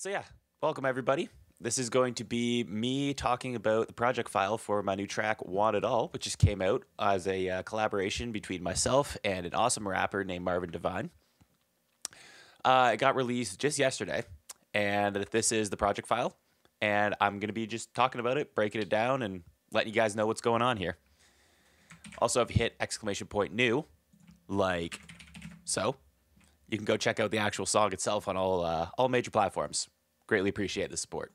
So yeah, welcome everybody. This is going to be me talking about the project file for my new track Want It All, which just came out as a collaboration between myself and an awesome rapper named Marvin Devine. It got released just yesterday, and this is the project file. And I'm going to be just talking about it, breaking it down, and letting you guys know what's going on here. Also, if you hit !new, like so, you can go check out the actual song itself on all major platforms. Greatly appreciate the support.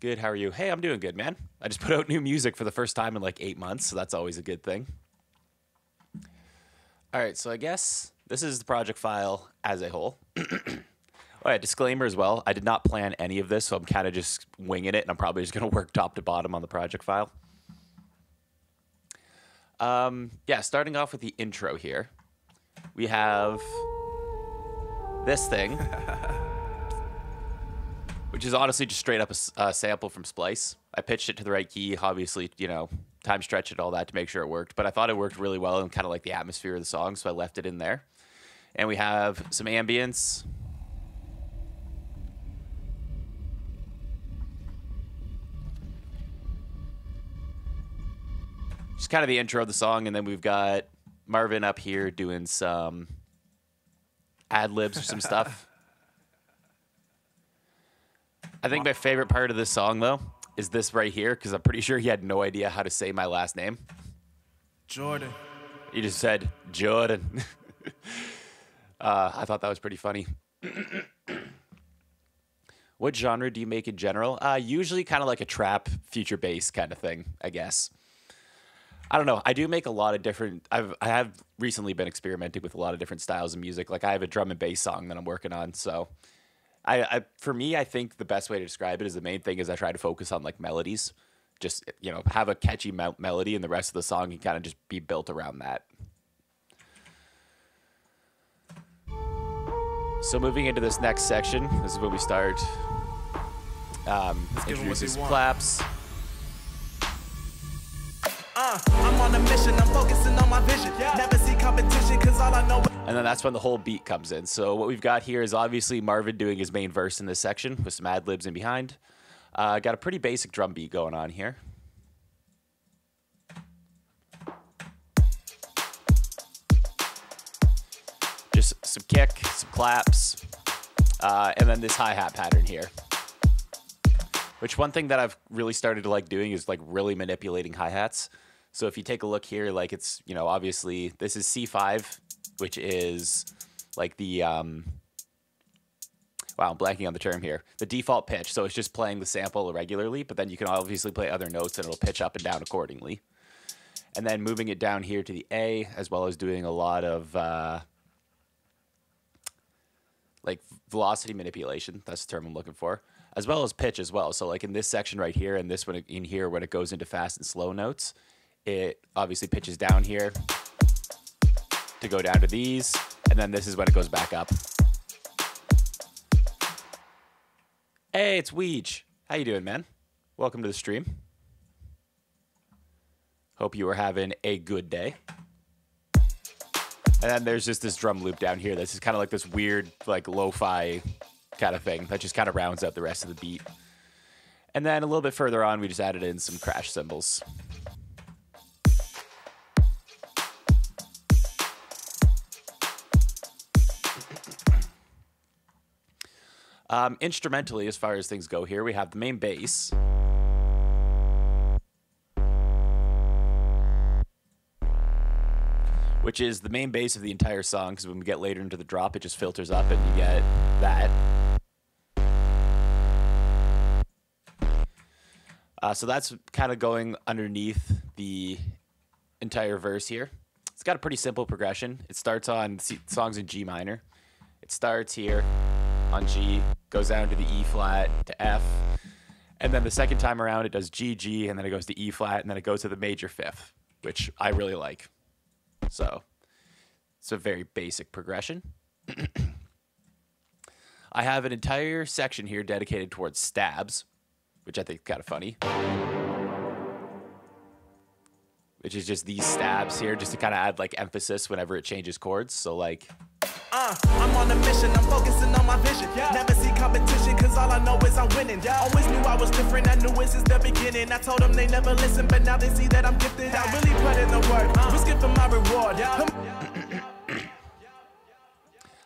Good, how are you? Hey, I'm doing good, man. I just put out new music for the first time in like 8 months, so that's always a good thing. All right, so I guess this is the project file as a whole. Oh yeah, disclaimer as well. I did not plan any of this, so I'm kind of just winging it, and I'm probably just going to work top to bottom on the project file. Yeah, starting off with the intro here, we have this thing, which is honestly just straight up a sample from Splice. I pitched it to the right key, obviously, you know, time stretched it, all that to make sure it worked, but I thought it worked really well and kind of like the atmosphere of the song, so I left it in there. And we have some ambience. Just kind of the intro of the song, and then we've got Marvin up here doing some ad-libs or some stuff. I think my favorite part of this song, though, is this right here, because I'm pretty sure he had no idea how to say my last name. Jordan. He just said, Jordan. I thought that was pretty funny. What genre do you make in general? Usually kind of like a trap, future bass kind of thing, I guess. I don't know. I do make a lot of different. I have recently been experimenting with a lot of different styles of music. Like I have a drum and bass song that I'm working on. So, for me, I think the best way to describe it is the main thing is I try to focus on like melodies. Just have a catchy melody, and the rest of the song can kind of just be built around that. So moving into this next section, this is when we start introducing some claps. I'm on a mission, I'm focusing on my vision. Never see competition, cause all I know. And then that's when the whole beat comes in. So what we've got here is obviously Marvin doing his main verse in this section with some ad-libs in behind. Got a pretty basic drum beat going on here. Just some kick, some claps, and then this hi-hat pattern here. Which one thing that I've really started to like doing is like really manipulating hi-hats. So if you take a look here, like it's, obviously this is C5, which is like the, wow, I'm blanking on the term here. The default pitch. So it's just playing the sample regularly, but then you can obviously play other notes and it'll pitch up and down accordingly. And then moving it down here to the A, as well as doing a lot of, like velocity manipulation. That's the term I'm looking for. As well as pitch as well. So like in this section right here and this one in here when it goes into fast and slow notes, it obviously pitches down here to go down to these, and then this is when it goes back up. Hey, it's Weege. How you doing, man? Welcome to the stream. Hope you are having a good day. And then there's just this drum loop down here. This is kind of like this weird, like lo-fi kind of thing that just kind of rounds out the rest of the beat. And then a little bit further on, we just added in some crash cymbals. Instrumentally, as far as things go here, we have the main bass. Which is the main bass of the entire song, because when we get later into the drop, it just filters up and you get that. So that's kind of going underneath the entire verse here. It's got a pretty simple progression. It starts on songs in G minor. It starts here on G, goes down to the E flat to F, and then the second time around it does G, G, and then it goes to E flat, and then it goes to the major fifth, which I really like. So it's a very basic progression. I have an entire section here dedicated towards stabs, which I think is kind of funny. Which is just these stabs here, just to kind of add like emphasis whenever it changes chords. So like I'm on a mission, I'm focusing on my vision. Never see competition, cause all I know is I'm winning. Always knew I was different, I knew it since the beginning. I told them they never listen, but now they see that I'm gifted. I really put in the work, risking for my reward.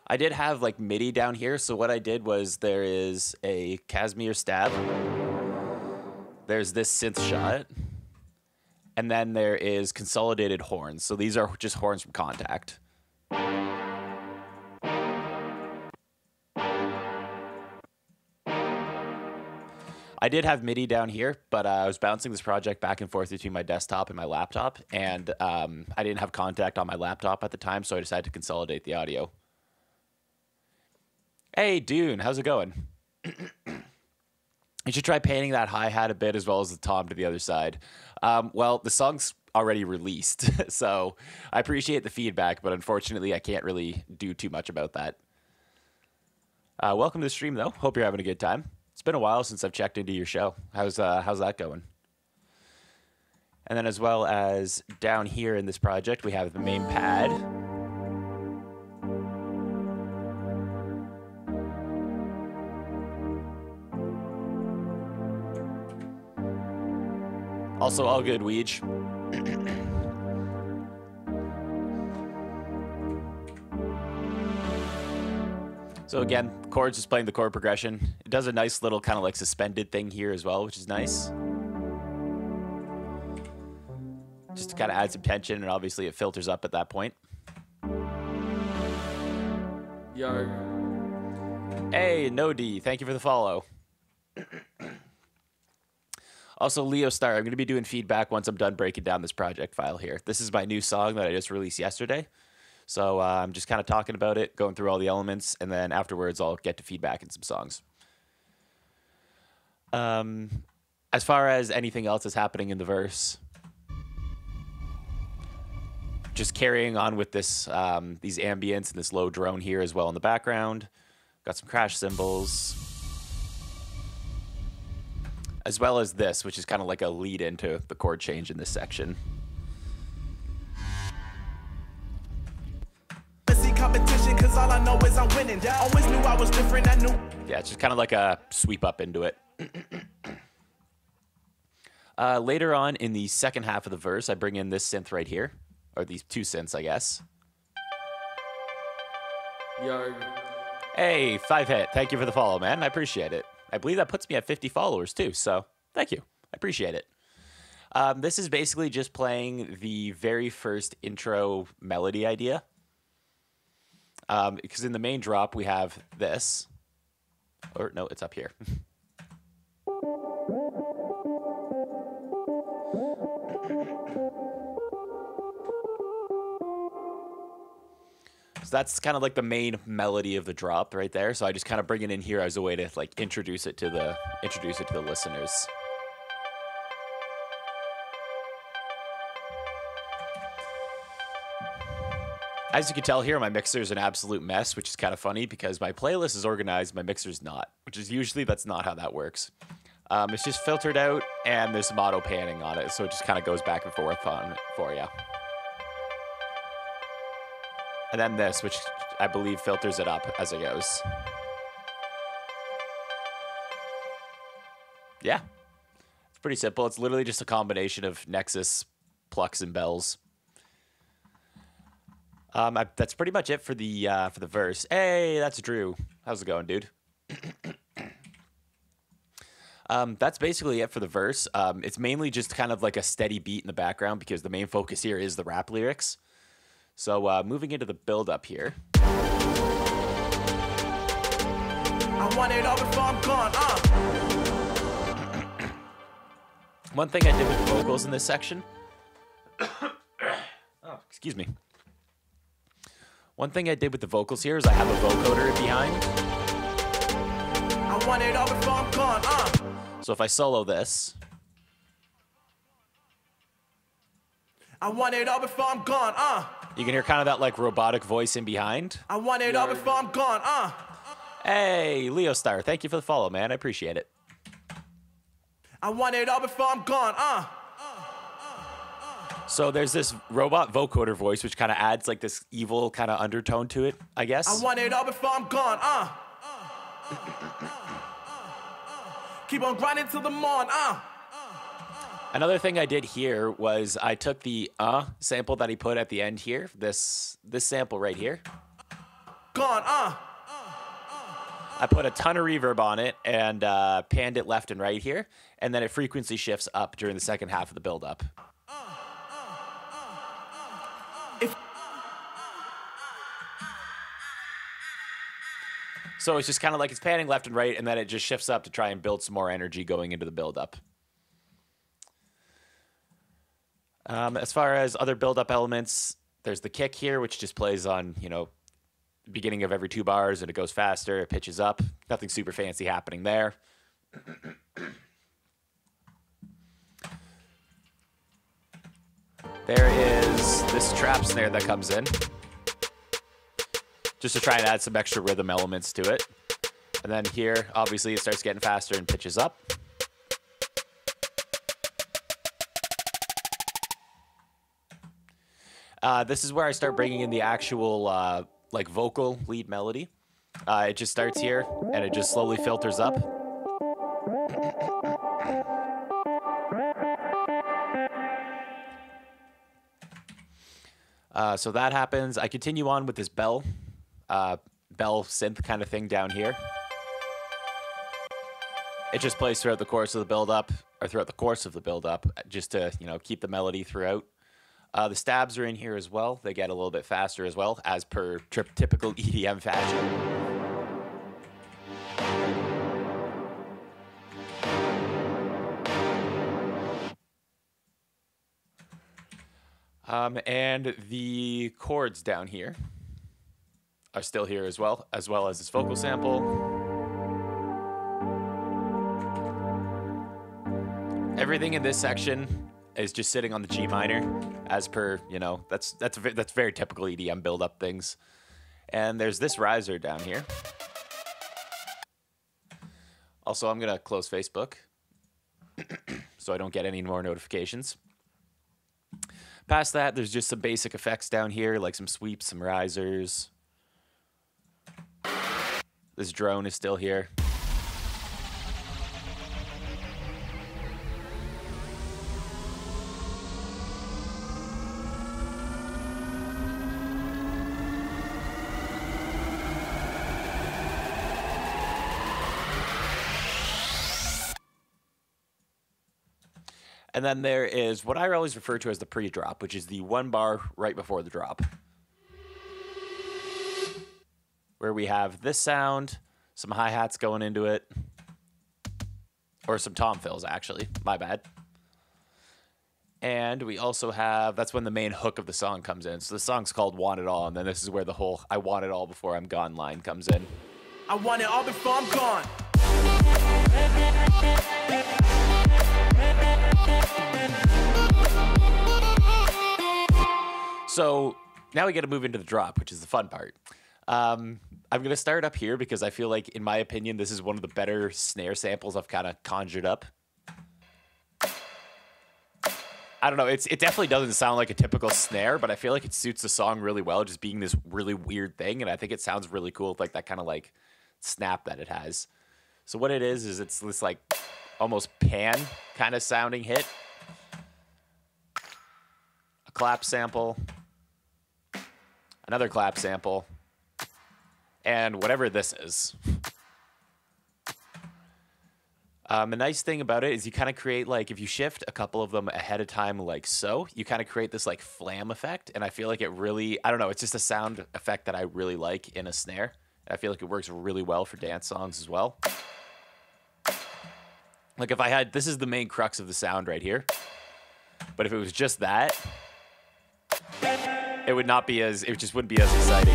I did have like MIDI down here, so what I did was there is a Casimir stab. There's this synth shot. And then there is consolidated horns. So these are just horns from Contact. I did have MIDI down here, but I was bouncing this project back and forth between my desktop and my laptop, and I didn't have Contact on my laptop at the time, so I decided to consolidate the audio. Hey, Dune, how's it going? You should try painting that hi-hat a bit as well as the tom to the other side. Well, the song's already released, so I appreciate the feedback, but unfortunately I can't really do too much about that. Welcome to the stream, though. Hope you're having a good time. It's been a while since I've checked into your show. How's that going? And then as well as down here in this project, we have the main pad. Also, all good, Weege. So again, chords just playing the chord progression. It does a nice little kind of like suspended thing here as well, which is nice. Just to kind of add some tension, and obviously it filters up at that point. Yo. Hey, No D, thank you for the follow. Also, Leo Star, I'm going to be doing feedback once I'm done breaking down this project file here. This is my new song that I just released yesterday. So I'm just kind of talking about it, going through all the elements, and then afterwards I'll get to feedback in some songs. As far as anything else that's happening in the verse, just carrying on with this, these ambience and this low drone here as well in the background. Got some crash cymbals. As well as this, which is kind of like a lead into the chord change in this section. Competition, cause all I know is I'm winning. Always knew I was different, I knew. Yeah, it's just kind of like a sweep up into it. Later on in the second half of the verse, I bring in this synth right here. Or these two synths, I guess. Yo. Hey, 5-hit. Thank you for the follow, man. I appreciate it. I believe that puts me at 50 followers, too. So, thank you. I appreciate it. This is basically just playing the very first intro melody idea. Because in the main drop, we have this. Or, no, it's up here. So that's kind of like the main melody of the drop right there. So I just kind of bring it in here as a way to like introduce it to the listeners. As you can tell here, my mixer is an absolute mess, which is kind of funny because my playlist is organized, my mixer's not, which is usually that's not how that works. It's just filtered out and there's some auto panning on it, so it just kind of goes back and forth on it for you. And then this, which I believe filters it up as it goes. Yeah, it's pretty simple. It's literally just a combination of Nexus, Plux, and bells. That's pretty much it for the verse. Hey, that's Drew. How's it going, dude? That's basically it for the verse. It's mainly just kind of like a steady beat in the background because the main focus here is the rap lyrics. So moving into the build up here. I want it all before I'm gone. One thing I did with the vocals in this section. Oh, excuse me. One thing I did with the vocals here is I have a vocoder behind. I want it all before I'm gone. So if I solo this. I want it all before I'm gone. You can hear kind of that like robotic voice in behind. I want it all before I'm gone. Hey, Leo Star, thank you for the follow, man. I appreciate it. I want it all before I'm gone. So there's this robot vocoder voice, which kind of adds like this evil kind of undertone to it, I guess. I want it all before I'm gone, Keep on grinding till the morn, Another thing I did here was I took the sample that he put at the end here, this sample right here. Gone, I put a ton of reverb on it and panned it left and right here, and then it frequency shifts up during the second half of the build-up. So it's just kind of like it's panning left and right, and then it just shifts up to try and build some more energy going into the build-up. As far as other build-up elements, there's the kick here, which just plays on, you know, beginning of every 2 bars, and it goes faster, it pitches up. Nothing super fancy happening there. There is this trap snare that comes in, just to try and add some extra rhythm elements to it. And then here, obviously, it starts getting faster and pitches up. This is where I start bringing in the actual like vocal lead melody. It just starts here, and it just slowly filters up. So that happens. I continue on with this bell synth kind of thing down here. It just plays throughout the course of the build-up, or throughout the course of the build-up, just to, you know, keep the melody throughout. The stabs are in here as well. They get a little bit faster as well, as per typical EDM fashion. And the chords down here are still here as well as this vocal sample. Everything in this section is just sitting on the G minor, as per, you know, that's very typical EDM build-up things. And there's this riser down here. Also, I'm gonna close Facebook so I don't get any more notifications. Past that, there's just some basic effects down here, like some sweeps, some risers. This drone is still here. And then there is what I always refer to as the pre-drop, which is the 1 bar right before the drop, where we have this sound, some hi-hats going into it, or some tom fills, actually. My bad. And we also have, that's when the main hook of the song comes in. So the song's called Want It All, and then this is where the whole I want it all before I'm gone line comes in. I want it all before I'm gone. So now we get to move into the drop, which is the fun part. I'm going to start up here because I feel like, in my opinion, this is one of the better snare samples I've kind of conjured up. I don't know. It definitely doesn't sound like a typical snare, but I feel like it suits the song really well, just being this really weird thing. And I think it sounds really cool with like that kind of like snap that it has. So what it is it's this like almost pan kind of sounding hit. A clap sample. Another clap sample. And whatever this is. The nice thing about it is you kind of create, like, if you shift a couple of them ahead of time like so, you kind of create this, like, flam effect. And I feel like it really, I don't know, it's just a sound effect that I really like in a snare. I feel like it works really well for dance songs as well. Like, if I had, this is the main crux of the sound right here. But if it was just that, it would not be as, it just wouldn't be as exciting.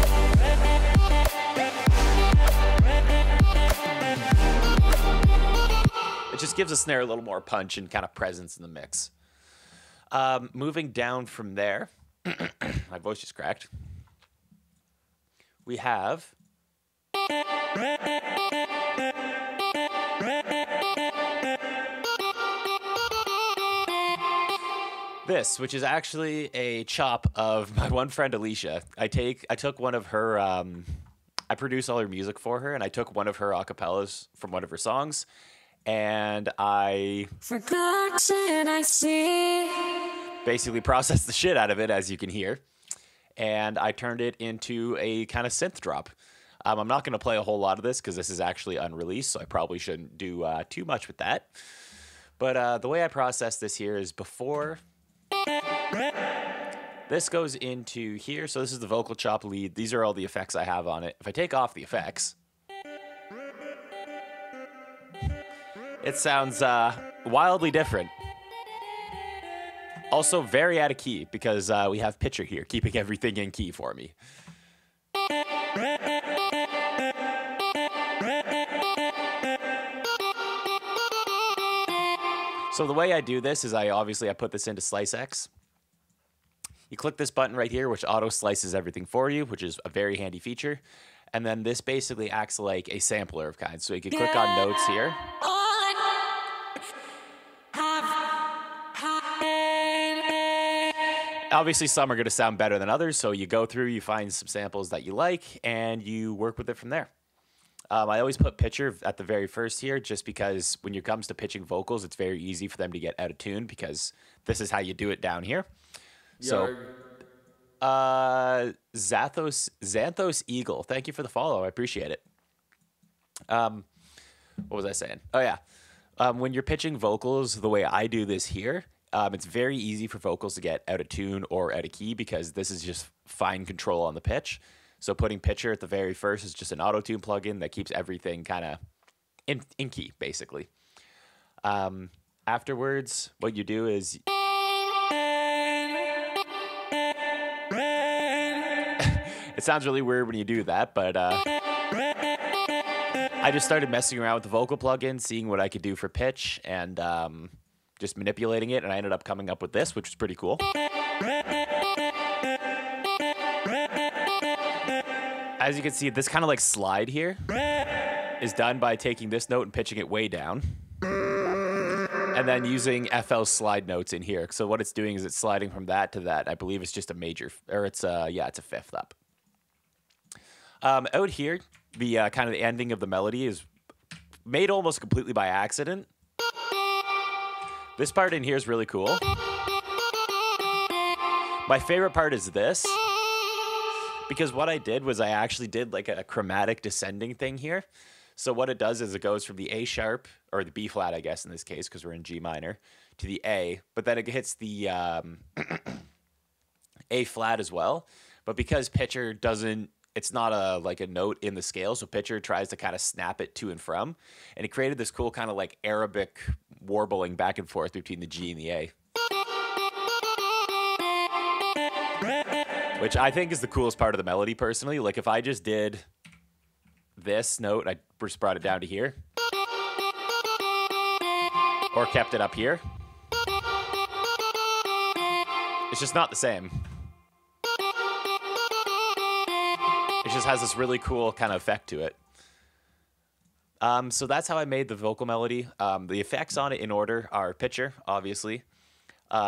It just gives a snare a little more punch and kind of presence in the mix. Moving down from there, my voice just cracked. We have this, which is actually a chop of my one friend Alicia. I took one of her I produce all her music for her, and I took one of her acapellas from one of her songs, and I forgotten I see basically processed the shit out of it, as you can hear, and I turned it into a kind of synth drop. I'm not going to play a whole lot of this because this is actually unreleased, so I probably shouldn't do too much with that. But the way I process this here is before this goes into here. So this is the vocal chop lead. These are all the effects I have on it. If I take off the effects, it sounds wildly different. Also very out of key because we have Pitcher here keeping everything in key for me. So the way I do this is I put this into Slice X. You click this button right here, which auto slices everything for you, which is a very handy feature. And then this basically acts like a sampler of kinds. So you can click on notes here. Obviously, some are going to sound better than others. So you go through, you find some samples that you like, and you work with it from there. I always put pitcher at the very first here just because when it comes to pitching vocals, it's very easy for them to get out of tune because this is how you do it down here. So, Xanthos Eagle, thank you for the follow. I appreciate it. What was I saying? Oh, yeah. When you're pitching vocals, the way I do this here, it's very easy for vocals to get out of tune or out of key because this is just fine control on the pitch. So putting pitcher at the very first is just an auto-tune plugin that keeps everything kind of in key, basically. Afterwards, what you do is... It sounds really weird when you do that, but I just started messing around with the vocal plugin, seeing what I could do for pitch, and just manipulating it, and I ended up coming up with this, which was pretty cool. As you can see, this kind of like slide here is done by taking this note and pitching it way down. And then using FL slide notes in here. So what it's doing is it's sliding from that to that. I believe it's just a major, or it's a fifth up. Out here, the kind of the ending of the melody is made almost completely by accident. This part in here is really cool. My favorite part is this. Because what I did was I actually did like a chromatic descending thing here. So what it does is it goes from the A sharp, or the B flat, I guess, in this case, because we're in G minor, to the A. But then it hits the A flat as well. But because pitcher doesn't, it's not a note in the scale, so pitcher tries to kind of snap it to and from. And it created this cool kind of like Arabic warbling back and forth between the G and the A. Which I think is the coolest part of the melody, personally. Like, if I just did this note, I just brought it down to here. Or kept it up here. It's just not the same. It just has this really cool kind of effect to it. So that's how I made the vocal melody. The effects on it in order are pitcher, obviously.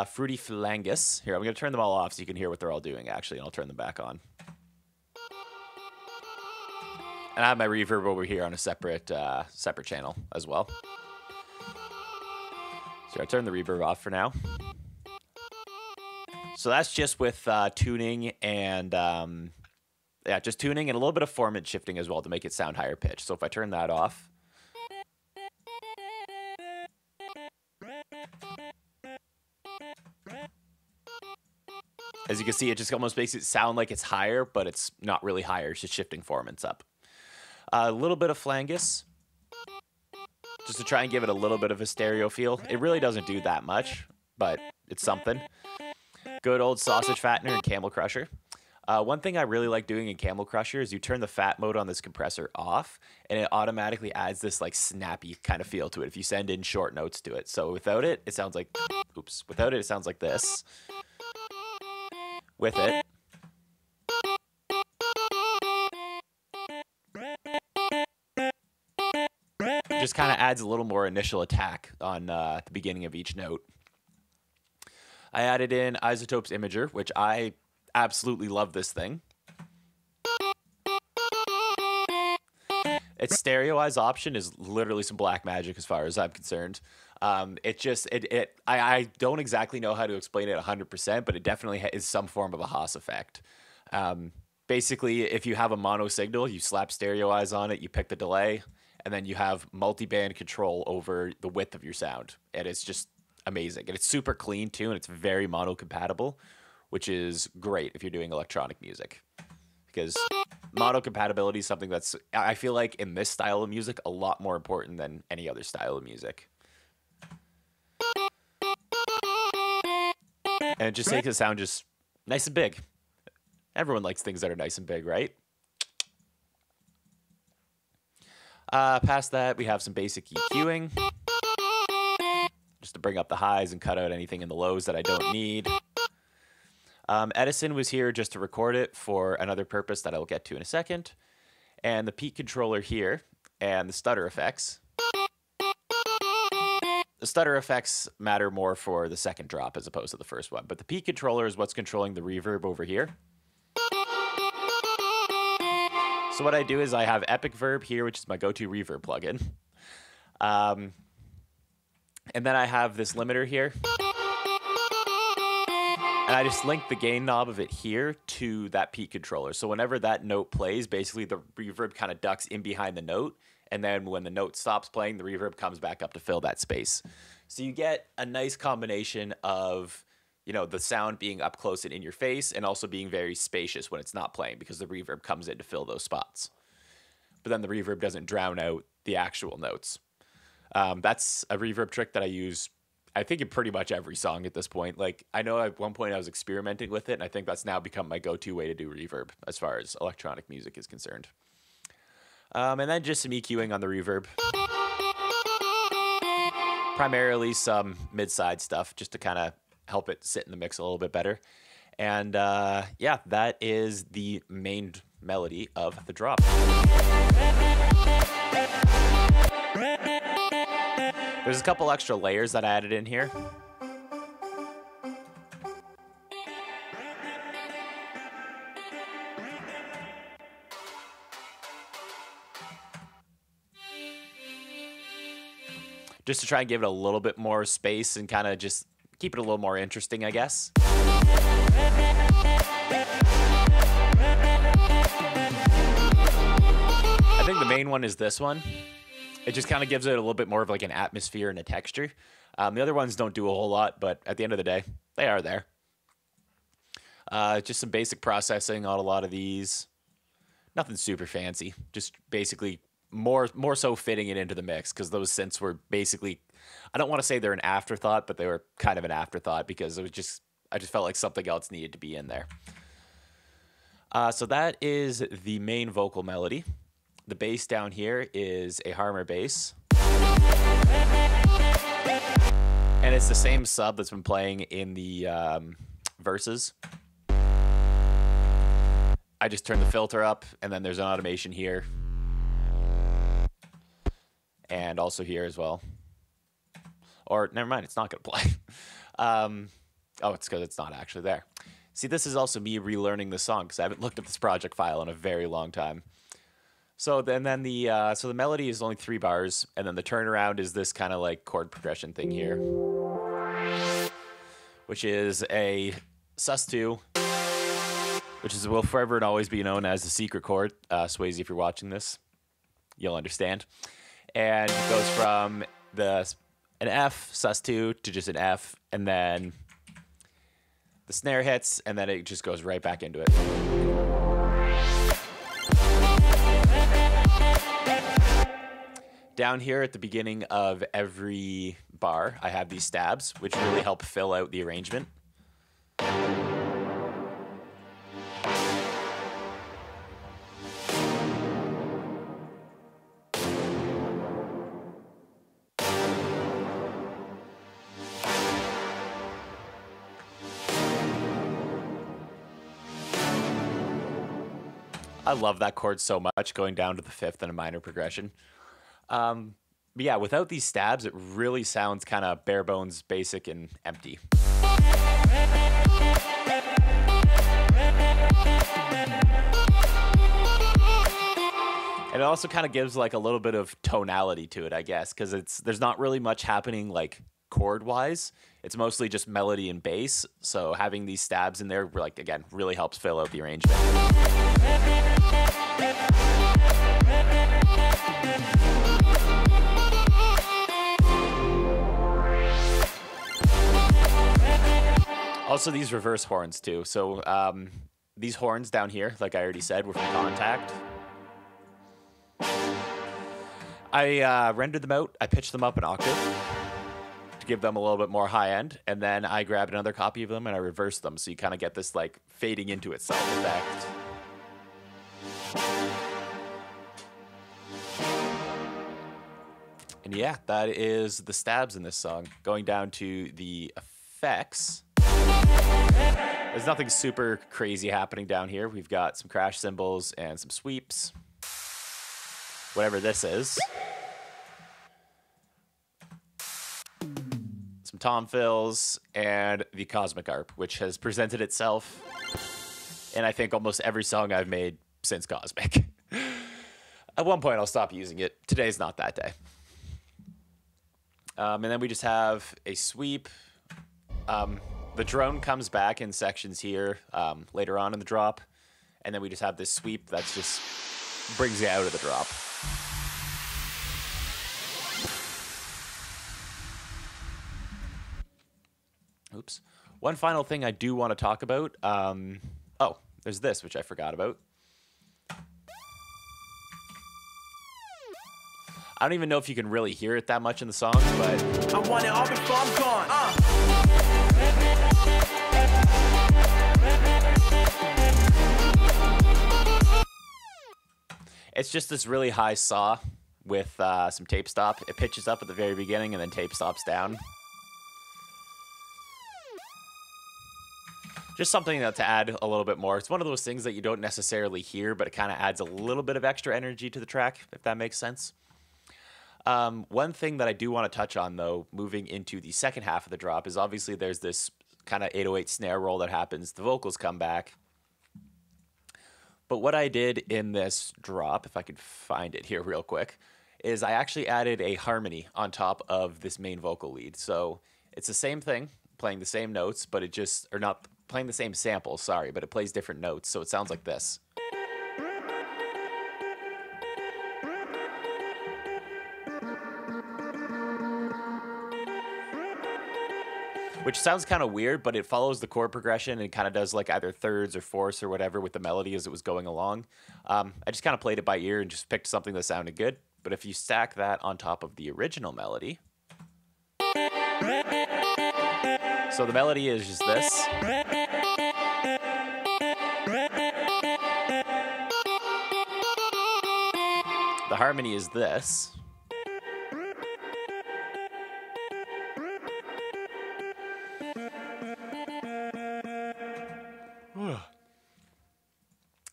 Fruity Phalangus. Here, I'm going to turn them all off so you can hear what they're all doing, actually, and I'll turn them back on. And I have my reverb over here on a separate channel as well. So I turn the reverb off for now. So that's just with tuning and, just tuning and a little bit of formant shifting as well to make it sound higher pitched. So if I turn that off... As you can see, it just almost makes it sound like it's higher, but it's not really higher. It's just shifting formants up. A little bit of flangus, just to try and give it a little bit of a stereo feel. It really doesn't do that much, but it's something. Good old sausage fattener and camel crusher. One thing I really like doing in Camel Crusher is you turn the fat mode on this compressor off, and it automatically adds this like snappy kind of feel to it if you send in short notes to it. So without it, it sounds like, without it, it sounds like this. With it, just kind of adds a little more initial attack on the beginning of each note. I added in Isotope's Imager, which I absolutely love this thing. Its stereoize option is literally some black magic as far as I'm concerned. I don't exactly know how to explain it 100%, but it definitely is some form of a Haas effect. Basically, if you have a mono signal, you slap stereoize on it, you pick the delay, and then you have multi-band control over the width of your sound. And it's just amazing. And it's super clean too, and it's very mono compatible, which is great if you're doing electronic music. Because mono compatibility is something that's, I feel like in this style of music, a lot more important than any other style of music. And it just makes it sound just nice and big. Everyone likes things that are nice and big, right? Past that, we have some basic EQing. Just to bring up the highs and cut out anything in the lows that I don't need. Edison was here just to record it for another purpose that I'll get to in a second. And the peak controller here and the stutter effects. The stutter effects matter more for the second drop as opposed to the first one. But the peak controller is what's controlling the reverb over here. So what I do is I have Epic Verb here, which is my go-to reverb plugin. And then I have this limiter here. And I just link the gain knob of it here to that peak controller. So whenever that note plays, basically the reverb kind of ducks in behind the note. And then when the note stops playing, the reverb comes back up to fill that space. So you get a nice combination of, you know, the sound being up close and in your face and also being very spacious when it's not playing because the reverb comes in to fill those spots. But then the reverb doesn't drown out the actual notes. That's a reverb trick that I use, I think, in pretty much every song at this point. Like, I know at one point I was experimenting with it, and I think that's now become my go-to way to do reverb as far as electronic music is concerned. And then just some EQing on the reverb. Primarily some mid-side stuff just to kind of help it sit in the mix a little bit better. And yeah, that is the main melody of the drop. There's a couple extra layers that I added in here. Just to try and give it a little bit more space and kind of just keep it a little more interesting, I guess. I think the main one is this one. It just kind of gives it a little bit more of like an atmosphere and a texture. The other ones don't do a whole lot, but at the end of the day, they are there. Just some basic processing on a lot of these. Nothing super fancy. Just basically more so fitting it into the mix because those synths were basically, I don't want to say they're an afterthought, but they were kind of an afterthought because it was just, I just felt like something else needed to be in there. So that is the main vocal melody. The bass down here is a Harmer bass. And it's the same sub that's been playing in the verses. I just turn the filter up, and then there's an automation here. And also here as well. Or, never mind, it's not going to play. Oh, it's because it's not actually there. See, this is also me relearning the song, because I haven't looked at this project file in a very long time. So then the melody is only 3 bars, and then the turnaround is this kind of like chord progression thing here, which is a sus2, which will forever and always be known as the secret chord. Swayze, if you're watching this, you'll understand. And it goes from an F sus2 to just an F, and then the snare hits, and then it just goes right back into it. Down here at the beginning of every bar, I have these stabs, which really help fill out the arrangement. I love that chord so much, going down to the 5th and a minor progression. But yeah, without these stabs, it really sounds kind of bare bones, basic, and empty. And it also kind of gives like a little bit of tonality to it, I guess, because there's not really much happening like chord-wise. It's mostly just melody and bass. So having these stabs in there, like again, really helps fill out the arrangement. Also, these reverse horns too. So these horns down here, like I already said, were from Contact. I rendered them out. I pitched them up an octave to give them a little bit more high end, and then I grabbed another copy of them and I reversed them, so you kind of get this like fading into itself effect. And yeah, that is the stabs in this song. Going down to the effects, there's nothing super crazy happening down here. We've got some crash cymbals and some sweeps. Whatever this is. Some tom fills and the Cosmic Arp, which has presented itself in I think almost every song I've made since Cosmic. At one point I'll stop using it. Today's not that day. And then we just have a sweep. The drone comes back in sections here later on in the drop. And then we just have this sweep that's just brings you out of the drop. Oops. One final thing I do want to talk about. Oh, there's this, which I forgot about. I don't even know if you can really hear it that much in the song, but I want it all before I'm gone. it's just this really high saw with some tape stop. It pitches up at the very beginning and then tape stops down. Just something to add a little bit more. It's one of those things that you don't necessarily hear, but it kind of adds a little bit of extra energy to the track, if that makes sense. One thing that I do want to touch on, though, moving into the second half of the drop, is obviously there's this kind of 808 snare roll that happens. The vocals come back. But what I did in this drop, if I could find it here real quick, is I actually added a harmony on top of this main vocal lead. So it's the same thing, playing the same notes, but it just, or not playing the same sample, sorry, but it plays different notes. So it sounds like this. Which sounds kind of weird, but it follows the chord progression and kind of does like either thirds or fourths or whatever with the melody as it was going along. I just kind of played it by ear and just picked something that sounded good. But if you stack that on top of the original melody, so the melody is just this. The harmony is this.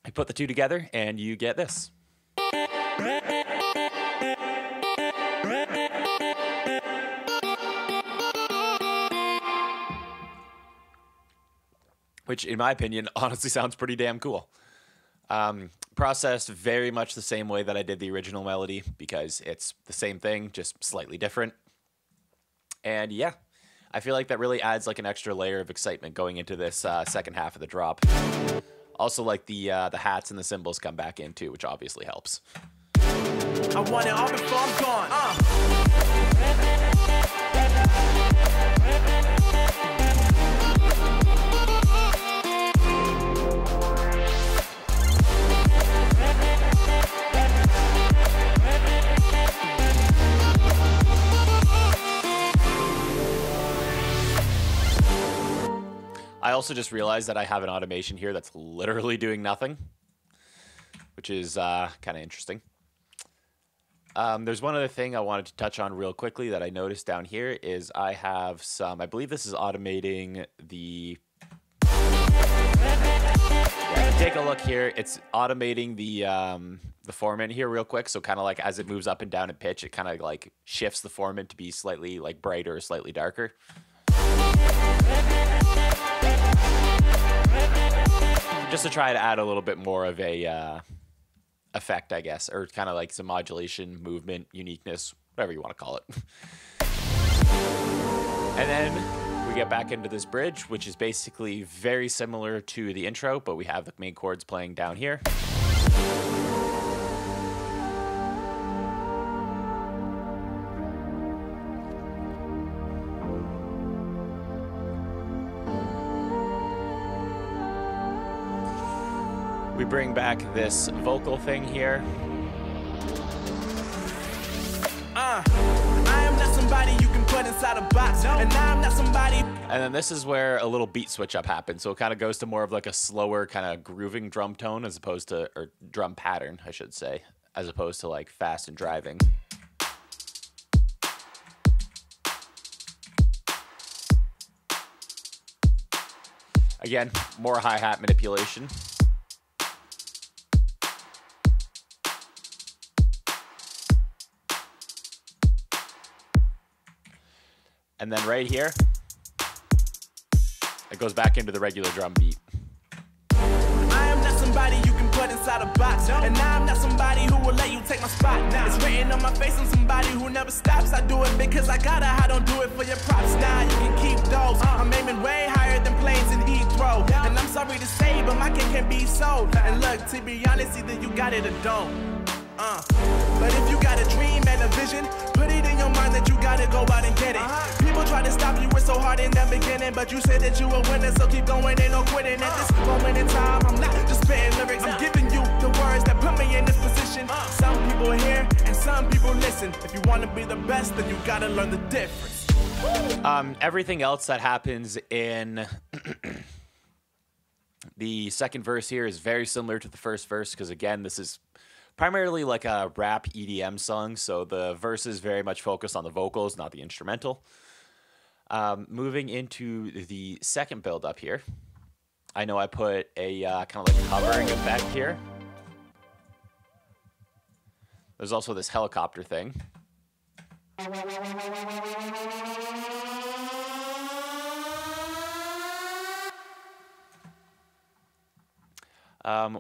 I put the two together and you get this. Which, in my opinion, honestly sounds pretty damn cool. Processed very much the same way that I did the original melody because it's the same thing, just slightly different. And yeah, I feel like that really adds like an extra layer of excitement going into this second half of the drop. Also, like the hats and the cymbals come back in too, which obviously helps. I want it all before I'm gone. I also just realized that I have an automation here that's literally doing nothing, which is kind of interesting. There's one other thing I wanted to touch on real quickly that I noticed down here is I have some, I believe this is automating the, yeah, take a look here. It's automating the formant here real quick. So kind of like as it moves up and down in pitch, it kind of like shifts the formant to be slightly like brighter or slightly darker. Just to try to add a little bit more of a effect, I guess, or kind of like some modulation, movement, uniqueness, whatever you want to call it. And then we get back into this bridge, which is basically very similar to the intro, but we have the main chords playing down here. We bring back this vocal thing here. I am not somebody you can put inside a box, and I'm not somebody. And then this is where a little beat switch up happens. So it kind of goes to more of like a slower kind of grooving drum tone as opposed to, or drum pattern, I should say, as opposed to like fast and driving. Again, more hi-hat manipulation. And then right here, it goes back into the regular drum beat. I am not somebody you can put inside a box, and I'm not somebody who will let you take my spot. It's written on my face, I'm somebody who never stops. I do it because I gotta, I don't do it for your props. Nah, you can keep those. I'm aiming way higher than planes in Heathrow, and I'm sorry to say, but my cake can be sold. And look, to be honest, either you got it or don't. But if you got a dream and a vision, put it in your mind that you gotta go out and get it. People try to stop you, it's so hard in the beginning, but you said that you were winning, so keep going, ain't no quitting. At this moment in time, I'm not just spitting lyrics, I'm giving you the words that put me in this position. Some people hear and some people listen. If you wanna be the best, then you gotta learn the difference. Everything else that happens in the second verse here is very similar to the first verse, because again, this is primarily like a rap EDM song, so the verses very much focus on the vocals, not the instrumental. Moving into the second build up here, I know I put a kind of like hovering effect here. There's also this helicopter thing.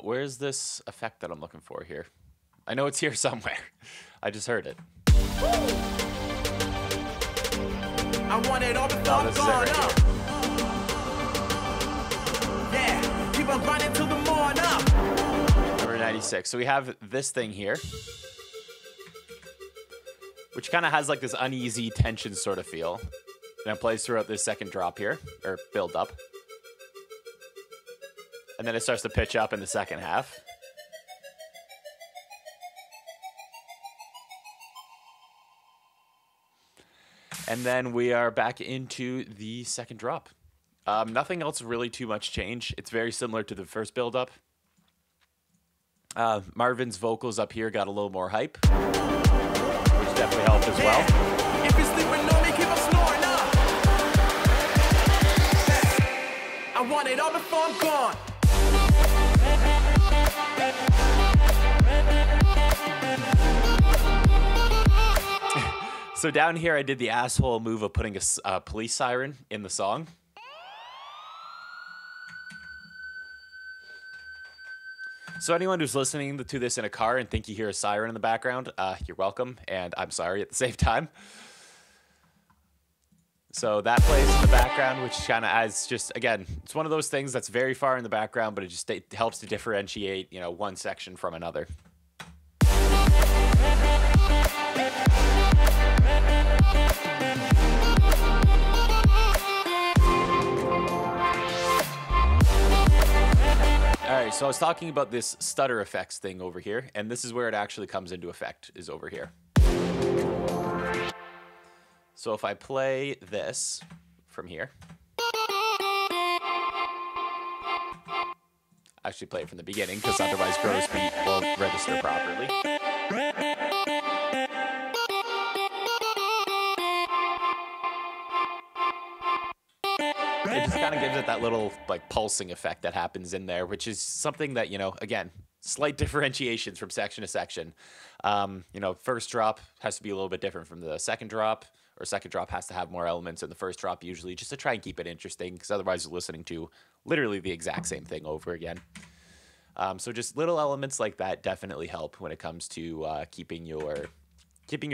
Where's this effect that I'm looking for here? I know it's here somewhere. I just heard it. I want it all before I'm gone up. Yeah, keep on running till the morning up. Number 96. So we have this thing here, which kind of has like this uneasy tension sort of feel. And it plays throughout this second drop here, or build up. And then it starts to pitch up in the second half. And then we are back into the second drop. Nothing else really too much change. It's very similar to the first build-up. Marvin's vocals up here got a little more hype, which definitely helped as well. If you're sleeping on me, keep on snoring up. I want it all before I'm gone. So down here, I did the asshole move of putting a police siren in the song. So anyone who's listening to this in a car and think you hear a siren in the background, you're welcome, and I'm sorry at the same time. So that plays in the background, which kind of adds just, again, it's one of those things that's very far in the background, but it helps to differentiate, you know, one section from another. All right, so I was talking about this stutter effects thing over here, and this is where it actually comes into effect, is over here. So if I play this from here, actually play it from the beginning, because otherwise Gro's beat won't register properly. It just kind of gives it that little like pulsing effect that happens in there, which is something that, you know, again, slight differentiations from section to section. You know, first drop has to be a little bit different from the second drop, or second drop has to have more elements than the first drop usually, just to try and keep it interesting, because otherwise you're listening to literally the exact same thing over again. So just little elements like that definitely help when it comes to keeping your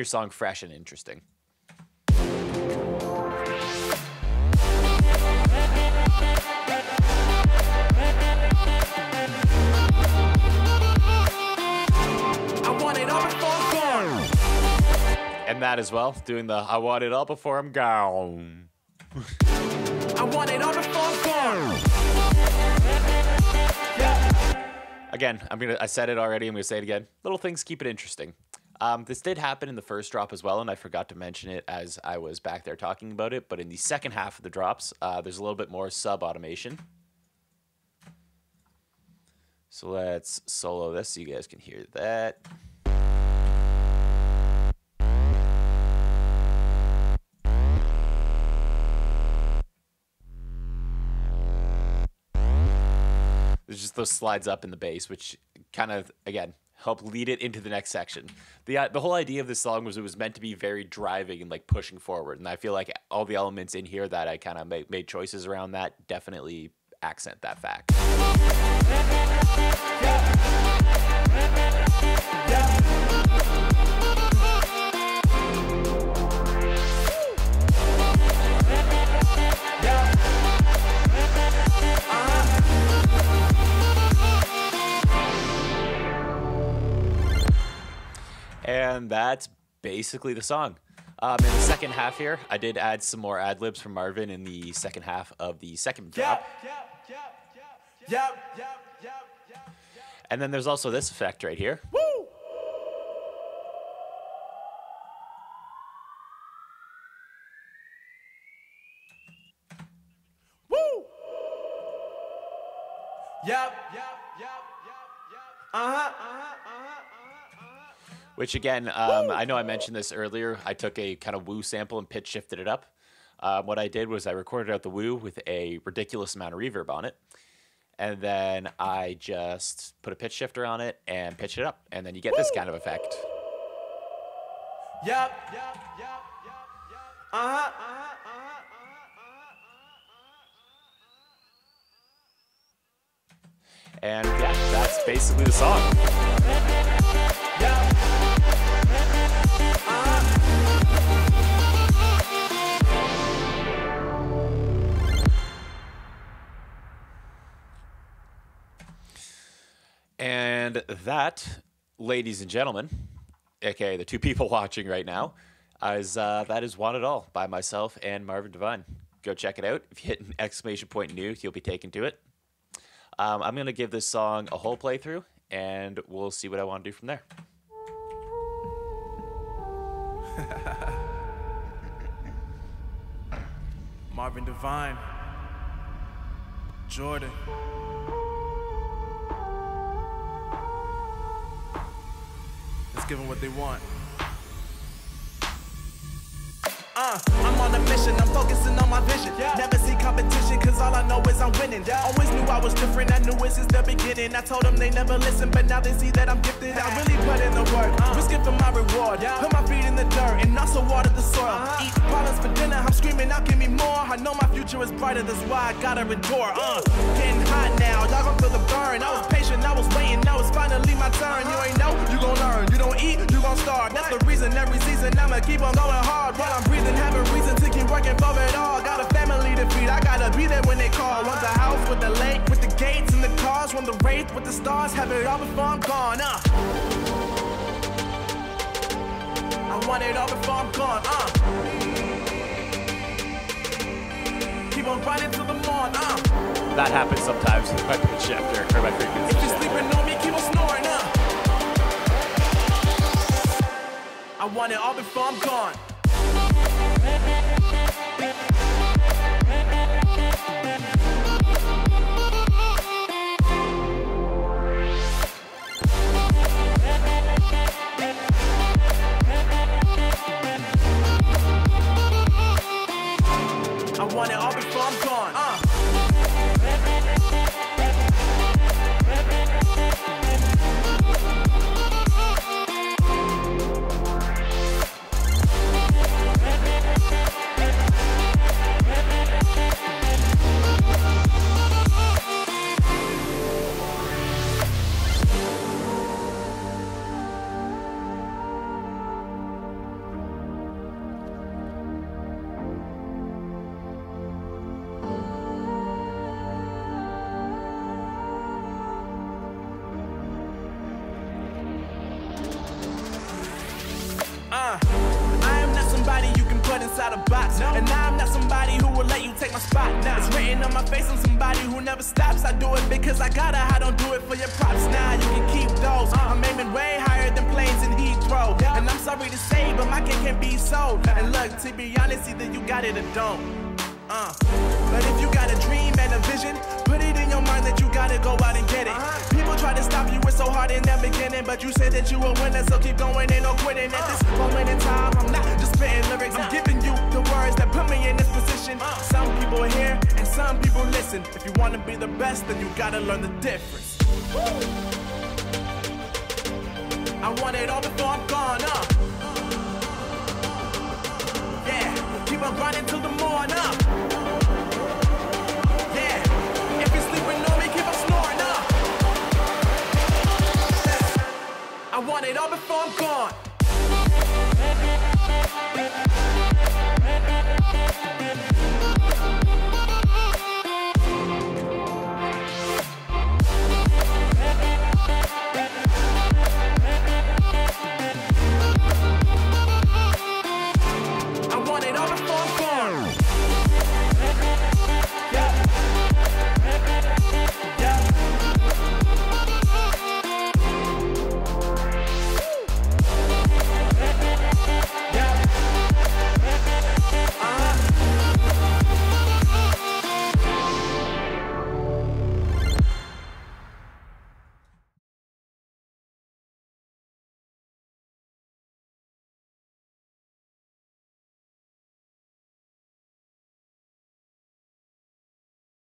song fresh and interesting. And that as well, doing the I want it all before I'm gone. I want it all before I'm gone. Again, I said it already, I'm gonna say it again. Little things keep it interesting. This did happen in the first drop as well, and I forgot to mention it as I was back there talking about it, but in the second half of the drops, there's a little bit more sub-automation. So let's solo this so you guys can hear that. There's just those slides up in the bass, which kind of, again, help lead it into the next section. The whole idea of this song was it was meant to be very driving and like pushing forward. And I feel like all the elements in here that I kind of made choices around that definitely accent that fact. And that's basically the song. In the second half here, I did add some more ad-libs from Marvin in the second half of the second drop. And then there's also this effect right here. Woo! Woo! Yep. Which again, I know I mentioned this earlier. I took a kind of woo sample and pitch shifted it up. What I did was I recorded out the woo with a ridiculous amount of reverb on it. And then I just put a pitch shifter on it and pitch it up. And then you get this kind of effect. Yep. And yeah, that's basically the song. And that, ladies and gentlemen, aka the two people watching right now, that is Want It All by myself and Marvin Devine. Go check it out. If you hit an exclamation point new, you'll be taken to it. I'm going to give this song a whole playthrough, and we'll see what I want to do from there. Marvin Devine, Jordan. Let's give them what they want. I'm on a mission, I'm focusing on my vision. Never see competition, cause all I know is I'm winning. Always knew I was different, I knew it since the beginning. I told them they never listen, but now they see that I'm gifted. I really put in the work, risking for my reward. Put my feet in the dirt, and also water the soil. Eat pollen for dinner, I'm screaming out, give me more. I know my future is brighter, that's why I gotta endure. Getting hot now, y'all gon' feel the burn. I was patient, I was waiting, now it's finally my turn. You ain't know, you gon' learn. You don't eat, you gon' starve. That's the reason every season I'ma keep on going hard. While I'm breathing, having reason to keep working for it all. Got a family to feed, I gotta be there when they call. Want the house with the lake, with the gates and the cars. Want the wraith with the stars, have it all before I'm gone. I want it all before I'm gone. Keep on grinding till the morn. That happens sometimes with my pitch shifter or my frequency If you're shifter. sleeping on me, keep on snoring. I want it all before I'm gone. I want it all before I'm gone. out of box. And now I'm not somebody who will let you take my spot. It's written on my face, I'm somebody who never stops. I do it because I gotta, I don't do it for your props. Now you can keep those. I'm aiming way higher than planes in Heathrow. And I'm sorry to say, but my cake can't be sold. And look, to be honest, either you got it or don't. But if you got a dream and a vision, put it in your mind that you gotta go out and get it. People try to stop you, it's so hard in the beginning, but you said that you a winner, so keep going, ain't no quitting. At this moment in time, I'm not just spitting lyrics, I'm giving you the words that put me in this position. Some people hear and some people listen. If you wanna be the best, then you gotta learn the difference. I want it all before I'm gone, yeah, keep on grinding till the morning, yeah, if you're sleeping on me, keep on snoring, I want it all before I'm gone.